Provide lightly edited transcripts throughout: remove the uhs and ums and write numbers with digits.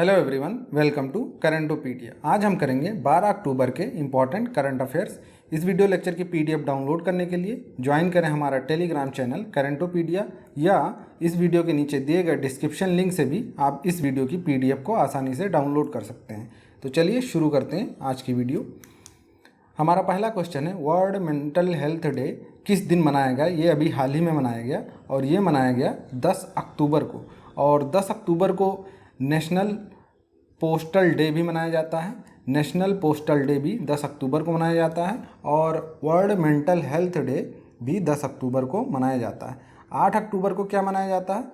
Hello everyone, welcome to Currentopedia. आज हम करेंगे 12 अक्टूबर के इम्पॉर्टेंट करंट अफेयर्स। इस वीडियो लेक्चर की पीडीएफ डाउनलोड करने के लिए ज्वाइन करें हमारा टेलीग्राम चैनल करंटोपीडिया, या इस वीडियो के नीचे दिए गए डिस्क्रिप्शन लिंक से भी आप इस वीडियो की पीडीएफ को आसानी से डाउनलोड कर सकते हैं। तो चलिए शुरू करते हैं आज की वीडियो। हमारा पहला क्वेश्चन है, वर्ल्ड मेंटल हेल्थ डे किस दिन मनाया गया? ये अभी हाल ही में मनाया गया और ये मनाया गया 10 अक्टूबर को। और 10 अक्टूबर को नेशनल पोस्टल डे भी मनाया जाता है। नेशनल पोस्टल डे भी 10 अक्टूबर को मनाया जाता है और वर्ल्ड मेंटल हेल्थ डे भी 10 अक्टूबर को मनाया जाता है। 8 अक्टूबर को क्या मनाया जाता है?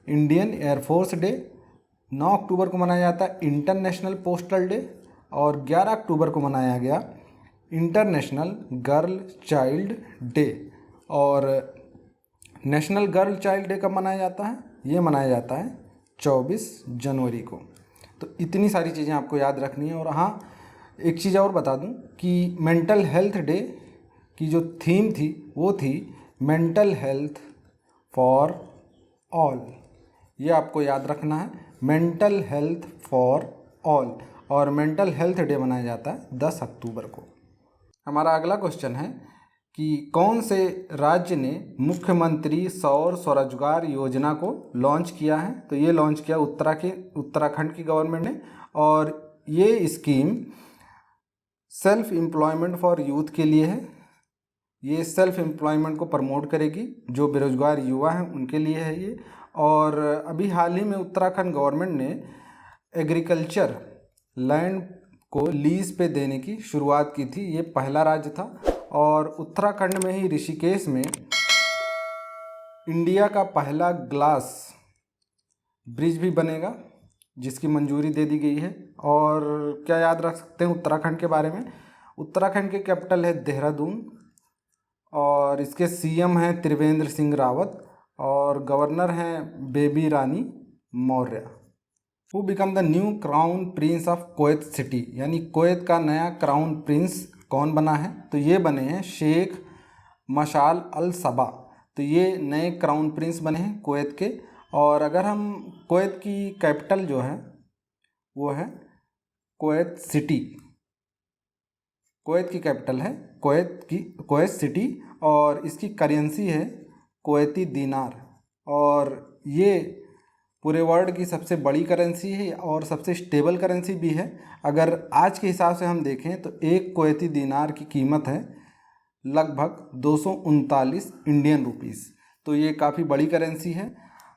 Indian air force day. 9 अक्टूबर को मनाया जाता है इंटरनेशनल पोस्टल डे। और 11 अक्टूबर को मनाया गया इंटरनेशनल गर्ल चाइल्ड डे। और नेशनल गर्ल चाइल्ड डे कब मनाया जाता है? ये मनाया जाता है 24 जनवरी को। तो इतनी सारी चीज़ें आपको याद रखनी है। और हाँ, एक चीज़ और बता दूं कि मेंटल हेल्थ डे की जो थीम थी वो थी मेंटल हेल्थ फॉर ऑल। ये आपको याद रखना है, मेंटल हेल्थ फॉर ऑल। और मेंटल हेल्थ डे मनाया जाता है 10 अक्टूबर को। हमारा अगला क्वेश्चन है कि कौन से राज्य ने मुख्यमंत्री सौर स्वरोजगार योजना को लॉन्च किया है? तो ये लॉन्च किया उत्तराखंड की गवर्नमेंट ने। और ये scheme self employment for youth के लिए है। ये सेल्फ एम्प्लॉयमेंट को प्रमोट करेगी, जो बेरोजगार युवा हैं उनके लिए है ये। और अभी हाल ही में उत्तराखंड गवर्नमेंट ने एग्रीकल्चर लैंड को लीज पे देने की शुरुआत की थी। ये पहला राज्य था। और उत्तराखंड में ही ऋषिकेश में इंडिया का पहला ग्लास ब्रिज भी बनेगा, जिसकी मंजूरी दे दी गई है। और क्या याद रख सकते हैं उत्तराखंड के बारे में? उत्तराखंड के कैपिटल है देहरादून और इसके सीएम हैं त्रिवेंद्र सिंह रावत और गवर्नर हैं Baby Rani Maurya. Who become the new crown Prince of Kuwait city, यानी कुवैत का नया क्राउन प्रिंस कौन बना है? तो ये बने हैं शेख मशाल अल सबा। तो ये नए क्राउन प्रिंस बने हैं कुवैत के। और अगर हम कुवैत की कैपिटल जो है वो है कुवैत सिटी। कुवैत की कैपिटल है कुवैत सिटी और इसकी करेंसी है कुवैती दीनार। और ये पूरे वर्ल्ड की सबसे बड़ी करेंसी है और सबसे स्टेबल करेंसी भी है। अगर आज के हिसाब से हम देखें तो एक कुवैती दीनार की कीमत है लगभग 239 इंडियन रुपीस। तो ये काफ़ी बड़ी करेंसी है।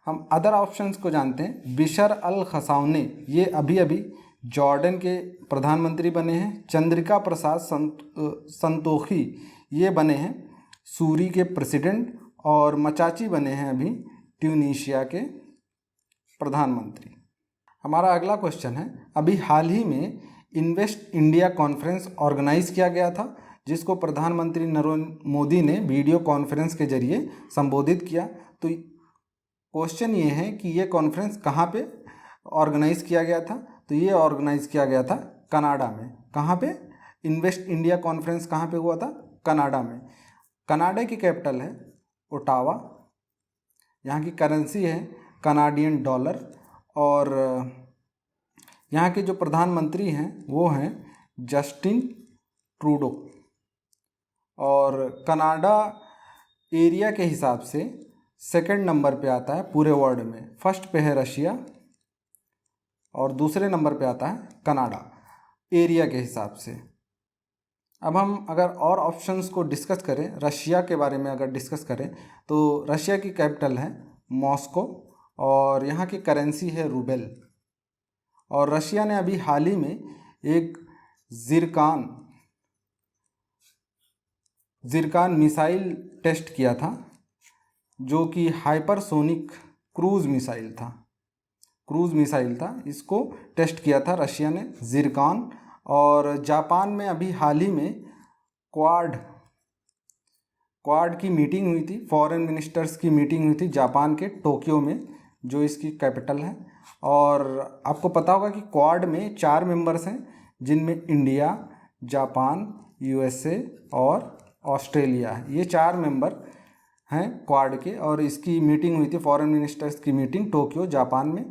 हम अदर ऑप्शंस को जानते हैं। बिशर अल खसाउने, ये अभी अभी जॉर्डन के प्रधानमंत्री बने हैं। चंद्रिका प्रसाद संतोखी, ये बने हैं सूरी के प्रेसिडेंट। और मचाची बने हैं अभी ट्यूनीशिया के प्रधानमंत्री। हमारा अगला क्वेश्चन है, अभी हाल ही में इन्वेस्ट इंडिया कॉन्फ्रेंस ऑर्गेनाइज किया गया था, जिसको प्रधानमंत्री नरेंद्र मोदी ने वीडियो कॉन्फ्रेंस के जरिए संबोधित किया। तो क्वेश्चन ये है कि ये कॉन्फ्रेंस कहाँ पे ऑर्गेनाइज किया गया था? तो ये ऑर्गेनाइज किया गया था कनाडा में। कहाँ पे? इन्वेस्ट इंडिया कॉन्फ्रेंस कहाँ पे हुआ था? कनाडा में। कनाडा की कैपिटल है ओटावा। यहाँ की करेंसी है कनाडियन डॉलर। और यहाँ के जो प्रधानमंत्री हैं वो हैं जस्टिन ट्रूडो। और कनाडा एरिया के हिसाब से सेकंड नंबर पे आता है पूरे वर्ल्ड में। फर्स्ट पे है रशिया और दूसरे नंबर पे आता है कनाडा एरिया के हिसाब से। अब हम अगर और ऑप्शंस को डिस्कस करें, रशिया के बारे में अगर डिस्कस करें तो रशिया की कैपिटल है मॉस्को और यहाँ की करेंसी है रूबेल। और रशिया ने अभी हाल ही में एक जिरकान मिसाइल टेस्ट किया था, जो कि हाइपरसोनिक क्रूज मिसाइल था। इसको टेस्ट किया था रशिया ने, जिरकान। और जापान में अभी हाल ही में क्वाड की मीटिंग हुई थी, फॉरेन मिनिस्टर्स की मीटिंग हुई थी जापान के टोक्यो में, जो इसकी कैपिटल है। और आपको पता होगा कि क्वाड में 4 मेंबर्स हैं, जिनमें इंडिया, जापान, यूएसए और ऑस्ट्रेलिया है। ये 4 मेंबर हैं क्वाड के। और इसकी मीटिंग हुई थी, फॉरेन मिनिस्टर्स की मीटिंग टोक्यो जापान में।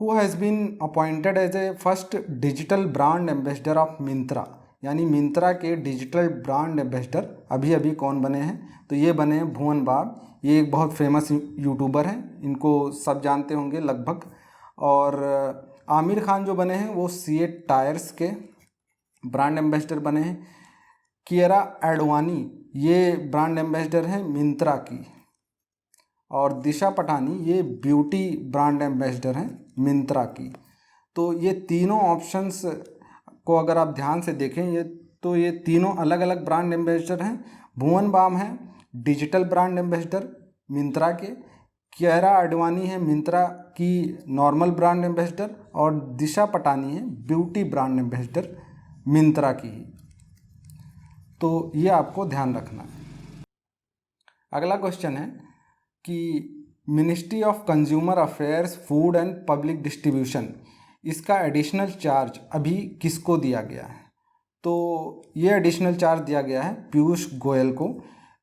Who has been appointed as a first digital brand ambassador of Myntra, यानी मिंत्रा के डिजिटल ब्रांड एम्बेसडर अभी अभी कौन बने हैं? तो ये बने हैं भुवन बाम। ये एक बहुत फेमस यूट्यूबर हैं, इनको सब जानते होंगे लगभग। और आमिर खान जो बने हैं वो सीएट टायर्स के ब्रांड एम्बेसडर बने हैं। कियारा एडवानी ये ब्रांड एम्बेसडर हैं मिंत्रा की। और दिशा पटानी ये ब्यूटी ब्रांड एम्बेसडर हैं मिंत्रा की। तो ये तीनों ऑप्शंस को अगर आप ध्यान से देखें ये तीनों अलग अलग ब्रांड एम्बेसडर हैं। भुवन बाम है डिजिटल ब्रांड एम्बेसडर मिंत्रा के, कियारा आडवाणी है मिंत्रा की नॉर्मल ब्रांड एम्बेसडर, और दिशा पटानी है ब्यूटी ब्रांड एम्बेसडर मिंत्रा की। तो ये आपको ध्यान रखना है। अगला क्वेश्चन है कि ministry of consumer affairs food and public distribution, इसका एडिशनल चार्ज अभी किसको दिया गया है? तो ये एडिशनल चार्ज दिया गया है पीयूष गोयल को,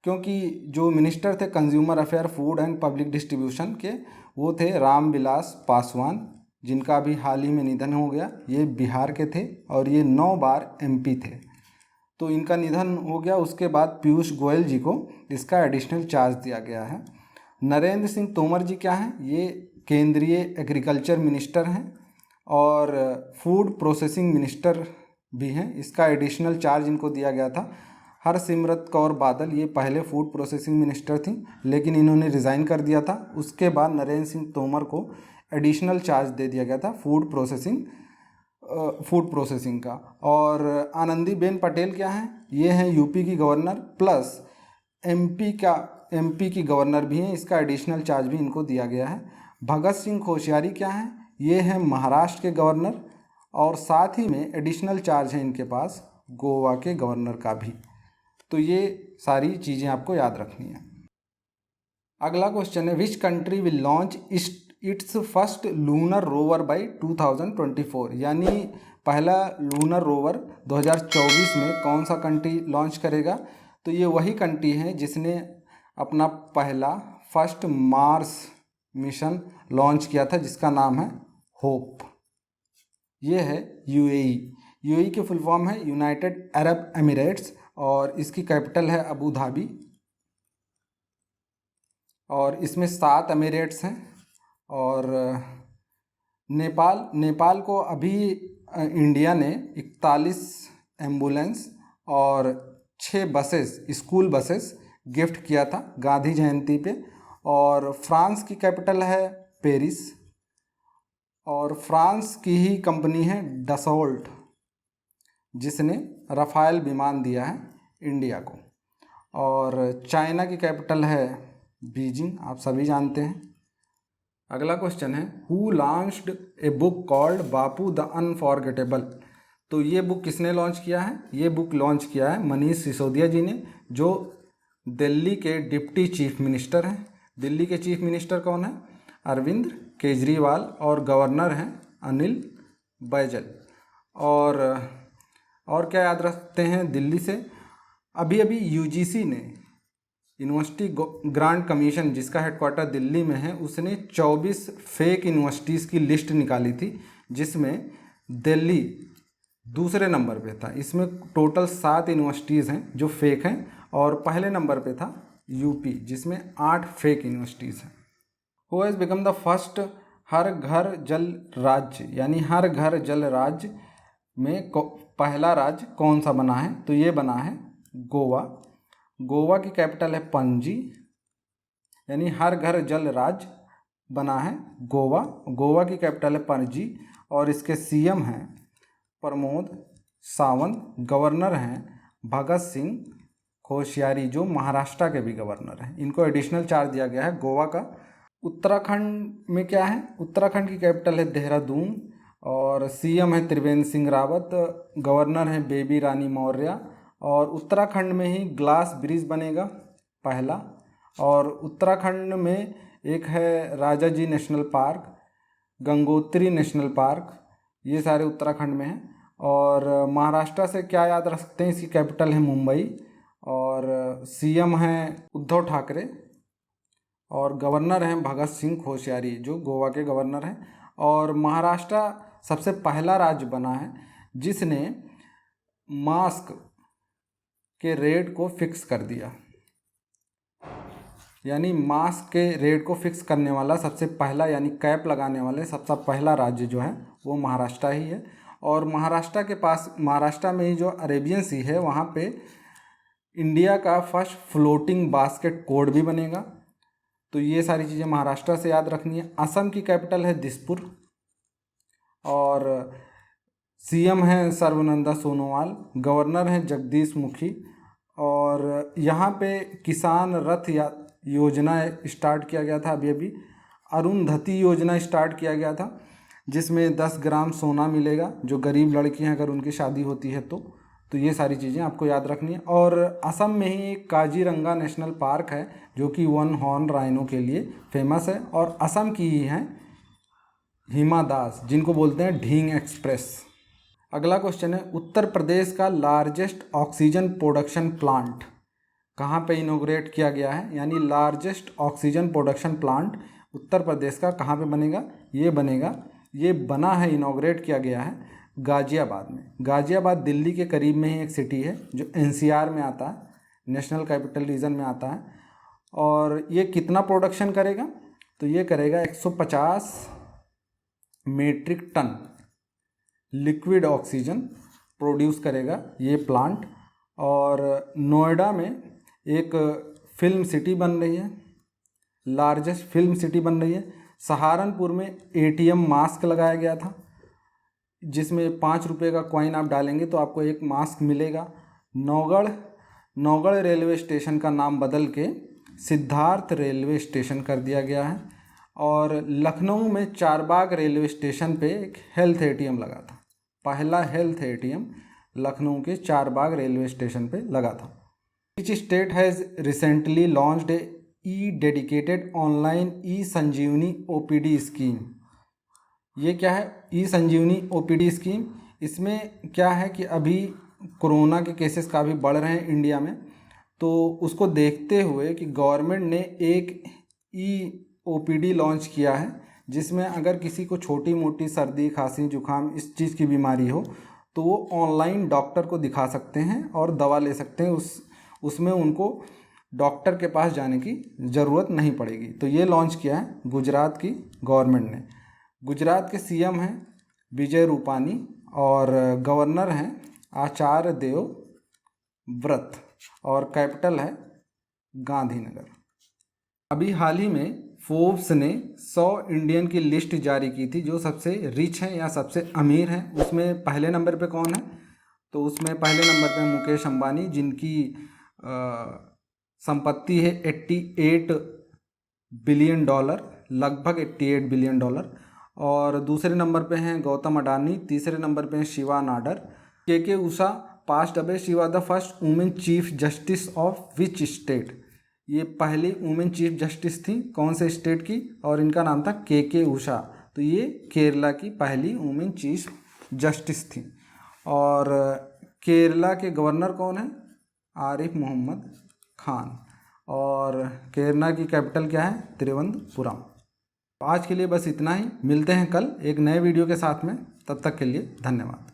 क्योंकि जो मिनिस्टर थे consumer affair food and public distribution के वो थे रामविलास पासवान, जिनका अभी हाल ही में निधन हो गया। ये बिहार के थे और ये 9 बार एमपी थे। तो इनका निधन हो गया, उसके बाद पीयूष गोयल जी को इसका एडिशनल चार्ज दिया गया है। नरेंद्र सिंह तोमर जी क्या हैं? ये केंद्रीय एग्रीकल्चर मिनिस्टर हैं और फूड प्रोसेसिंग मिनिस्टर भी हैं। इसका एडिशनल चार्ज इनको दिया गया था। हरसिमरत कौर बादल ये पहले फूड प्रोसेसिंग मिनिस्टर थी, लेकिन इन्होंने रिज़ाइन कर दिया था। उसके बाद नरेंद्र सिंह तोमर को एडिशनल चार्ज दे दिया गया था फूड प्रोसेसिंग का। और आनंदीबेन पटेल क्या हैं? ये हैं यूपी की गवर्नर प्लस एमपी की गवर्नर भी हैं। इसका एडिशनल चार्ज भी इनको दिया गया है। भगत सिंह कोश्यारी क्या हैं? ये हैं महाराष्ट्र के गवर्नर, और साथ ही में एडिशनल चार्ज है इनके पास गोवा के गवर्नर का भी। तो ये सारी चीज़ें आपको याद रखनी है। अगला क्वेश्चन है which country will launch its first lunar rover by 2024, यानी पहला लूनर रोवर 2024 में कौन सा कंट्री लॉन्च करेगा? तो ये वही कंट्री है जिसने अपना पहला फर्स्ट मार्स मिशन लॉन्च किया था, जिसका नाम है होप। ये है यूएई की फुल फॉर्म है यूनाइटेड अरब एमिरेट्स, और इसकी कैपिटल है अबू धाबी। और इसमें 7 एमिरेट्स हैं। और नेपाल को अभी इंडिया ने 41 एम्बुलेंस और 6 बसेस, स्कूल बसेस गिफ्ट किया था गांधी जयंती पे। और फ्रांस की कैपिटल है पेरिस, और फ्रांस की ही कंपनी है डसोल्ट, जिसने राफेल विमान दिया है इंडिया को। और चाइना की कैपिटल है बीजिंग, आप सभी जानते हैं। अगला क्वेश्चन है who launched a book called Bapu the unforgettable. तो ये बुक किसने लॉन्च किया है? ये बुक लॉन्च किया है मनीष सिसोदिया जी ने, जो दिल्ली के डिप्टी चीफ मिनिस्टर हैं। दिल्ली के चीफ मिनिस्टर कौन है? अरविंद केजरीवाल, और गवर्नर हैं अनिल बैजल। और क्या याद रखते हैं दिल्ली से? अभी यूजीसी ने यूनिवर्सिटी ग्रांट कमीशन, जिसका हेडक्वार्टर दिल्ली में है, उसने 24 फेक यूनिवर्सिटीज़ की लिस्ट निकाली थी, जिसमें दिल्ली दूसरे नंबर पे था। इसमें टोटल 7 यूनिवर्सिटीज़ हैं जो फेक हैं, और पहले नंबर पे था यूपी, जिसमें 8 फेक यूनिवर्सिटीज़ हैं। Who has become the first Har Ghar Jal राज्य, यानी हर घर जल राज्य में पहला राज्य कौन सा बना है? तो ये बना है गोवा। गोवा की कैपिटल है पणजी, यानी हर घर जल राज्य बना है गोवा। गोवा की कैपिटल है पणजी, और इसके सीएम हैं प्रमोद सावंत, गवर्नर हैं भगत सिंह कोश्यारी, जो महाराष्ट्र के भी गवर्नर हैं। इनको एडिशनल चार्ज दिया गया है गोवा का। उत्तराखंड में क्या है? उत्तराखंड की कैपिटल है देहरादून, और सीएम है त्रिवेंद्र सिंह रावत, गवर्नर है बेबी रानी मौर्य। और उत्तराखंड में ही ग्लास ब्रिज बनेगा पहला। और उत्तराखंड में एक है Rajaji national park, Gangotri national park, ये सारे उत्तराखंड में हैं। और महाराष्ट्र से क्या याद रख सकते हैं? इसकी कैपिटल है मुंबई, और सीएम हैं उद्धव ठाकरे, और गवर्नर हैं भगत सिंह कोश्यारी, जो गोवा के गवर्नर हैं। और महाराष्ट्र सबसे पहला राज्य बना है जिसने मास्क के रेट को फिक्स कर दिया, यानी मास्क के रेट को फिक्स करने वाला सबसे पहला, यानी कैप लगाने वाले सबसे पहला राज्य जो है वो महाराष्ट्र ही है। और महाराष्ट्र के पास, महाराष्ट्र में ही जो अरेबियन सी है वहाँ पे इंडिया का फर्स्ट फ्लोटिंग बास्केट कोड भी बनेगा। तो ये सारी चीज़ें महाराष्ट्र से याद रखनी है। असम की कैपिटल है दिसपुर और सीएम है सर्बानंद सोनोवाल, गवर्नर हैं जगदीश मुखी। और यहाँ पे किसान रथ योजना स्टार्ट किया गया था, अभी अरुंधति योजना स्टार्ट किया गया था जिसमें 10 ग्राम सोना मिलेगा जो गरीब लड़की हैं अगर उनकी शादी होती है तो ये सारी चीज़ें आपको याद रखनी है। और असम में ही एक काजीरंगा नेशनल पार्क है जो कि वन हॉर्न राइनो के लिए फेमस है और असम की ही हैं हिमा दास जिनको बोलते हैं ढींग एक्सप्रेस। अगला क्वेश्चन है, उत्तर प्रदेश का लार्जेस्ट ऑक्सीजन प्रोडक्शन प्लांट कहाँ पे इनोग्रेट किया गया है, यानी largest oxygen production plant Uttar Pradesh का कहाँ पे बनेगा? ये बना है, इनोग्रेट किया गया है गाज़ियाबाद में। गाज़ियाबाद दिल्ली के करीब में ही एक सिटी है जो एनसीआर में आता है, नेशनल कैपिटल रीजन में आता है। और ये कितना प्रोडक्शन करेगा? तो ये करेगा 150 metric ton liquid oxygen produce करेगा ये प्लांट। और नोएडा में एक फिल्म सिटी बन रही है, लार्जेस्ट फिल्म सिटी बन रही है। सहारनपुर में एटीएम मास्क लगाया गया था जिसमें 5 रुपये का कॉइन आप डालेंगे तो आपको एक मास्क मिलेगा। नौगढ़ रेलवे स्टेशन का नाम बदल के सिद्धार्थ रेलवे स्टेशन कर दिया गया है। और लखनऊ में चारबाग रेलवे स्टेशन पे एक हेल्थ एटीएम लगा था, पहला हेल्थ एटीएम लखनऊ के चारबाग रेलवे स्टेशन पे लगा था। Which state has recently launched a dedicated online e-संजीवनी OPD scheme? ये क्या है ई-संजीवनी OPD स्कीम? इसमें क्या है कि अभी कोरोना के केसेस काफ़ी बढ़ रहे हैं इंडिया में, तो उसको देखते हुए कि गवर्नमेंट ने एक OPD लॉन्च किया है जिसमें अगर किसी को छोटी मोटी सर्दी खांसी जुकाम इस चीज़ की बीमारी हो तो वो ऑनलाइन डॉक्टर को दिखा सकते हैं और दवा ले सकते हैं। उसमें उनको डॉक्टर के पास जाने की ज़रूरत नहीं पड़ेगी। तो ये लॉन्च किया है गुजरात की गवर्नमेंट ने। गुजरात के सीएम हैं विजय रूपानी और गवर्नर हैं आचार्य देवव्रत और कैपिटल है गांधीनगर। अभी हाल ही में फोर्ब्स ने 100 इंडियन की लिस्ट जारी की थी जो सबसे रिच हैं या सबसे अमीर हैं। उसमें पहले नंबर पे कौन है? तो उसमें पहले नंबर पे मुकेश अंबानी जिनकी संपत्ति है $88 बिलियन, लगभग $88 बिलियन। और दूसरे नंबर पे हैं गौतम अडानी, तीसरे नंबर पे हैं Shiva Nadar. K Usha passed away, she was the first women chief justice of which state? ये पहली वुमेन चीफ जस्टिस थी कौन से स्टेट की? और इनका नाम था के उषा। तो ये केरला की पहली वुमेन चीफ जस्टिस थी। और केरला के गवर्नर कौन है? आरिफ मोहम्मद खान। और केरला की कैपिटल क्या है? तिरुवनंतपुरम। आज के लिए बस इतना ही, मिलते हैं कल एक नए वीडियो के साथ में, तब तक के लिए धन्यवाद।